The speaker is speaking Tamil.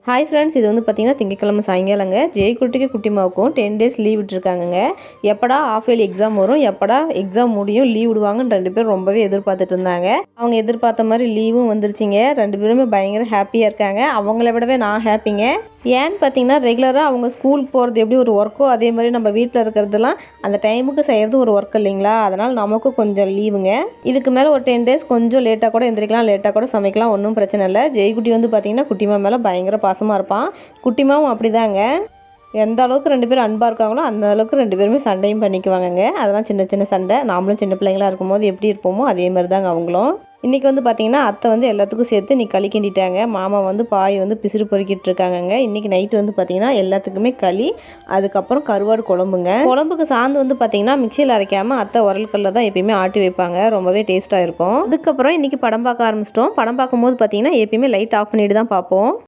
ஹாய் ஃப்ரெண்ட்ஸ், இது வந்து பார்த்திங்கன்னா திங்கக்கிழமை சாயங்காலங்க ஜெயக்குட்டிக்கு குட்டிமாவுக்கும் 10 டேஸ் லீவ் விட்டுருக்காங்கங்க. எப்படா ஆஃப் இயர்லி எக்ஸாம் வரும், எப்படா எக்ஸாம் முடியும், லீவ் விடுவாங்கன்னு 2 பேரும் ரொம்பவே எதிர்பார்த்துட்டு இருந்தாங்க. அவங்க எதிர்பார்த்த மாதிரி லீவும் வந்துருச்சுங்க. 2 பேருமே பயங்கர ஹாப்பியாக இருக்காங்க. அவங்கள விடவே நான் ஹாப்பிங்க. ஏன்னு பார்த்தீங்கன்னா ரெகுலராக அவங்க ஸ்கூலுக்கு போகிறது எப்படி ஒரு ஒர்க்கோ அதே மாதிரி நம்ம வீட்டில் இருக்கிறதெல்லாம் அந்த டைமுக்கு செய்கிறது ஒரு ஒர்க் இல்லைங்களா. அதனால் நமக்கும் கொஞ்சம் லீவுங்க. இதுக்கு மேலே ஒரு 10 டேஸ் கொஞ்சம் லேட்டாக கூட எந்திரிக்கலாம், லேட்டாக கூட சமைக்கலாம், ஒன்றும் பிரச்சனை இல்லை. ஜெயக்குட்டி வந்து பார்த்திங்கன்னா குட்டிமா மேலே பயங்கர பாசமாக இருப்பான். குட்டிமாவும் அப்படிதாங்க. எந்த அளவுக்கு 2 பேரும் அன்பாக இருக்காங்களோ அந்த அளவுக்கு 2 பேருமே சண்டையும் பண்ணிக்குவாங்கங்க. அதெல்லாம் சின்ன சின்ன சண்டை. நாமளும் சின்ன பிள்ளைங்களா இருக்கும்போது எப்படி இருப்போமோ அதே மாதிரி தாங்க அவங்களும். இன்றைக்கி வந்து பார்த்திங்கன்னா அத்தை வந்து எல்லாத்துக்கும் சேர்த்து இன்றைக்கி களி கிண்டிட்டாங்க. மாமா வந்து பாய் வந்து பிசிறு பொறுக்கிட்டு இருக்காங்கங்க. இன்றைக்கி நைட்டு வந்து பார்த்திங்கன்னா எல்லாத்துக்குமே களி, அதுக்கப்புறம் கருவாடு குழம்புங்க. குழம்புக்கு சாந்து வந்து பார்த்திங்கன்னா மிக்சியில் அரைக்காமல் அத்தை உரல்கல்ல தான் எப்பயுமே ஆட்டி வைப்பாங்க. ரொம்பவே டேஸ்ட்டாக இருக்கும். அதுக்கப்புறம் இன்றைக்கி படம் பார்க்க ஆரம்பிச்சிட்டோம். படம் பார்க்கும்போது பார்த்திங்கன்னா எப்பயுமே லைட் ஆஃப் பண்ணிட்டு தான் பார்ப்போம்.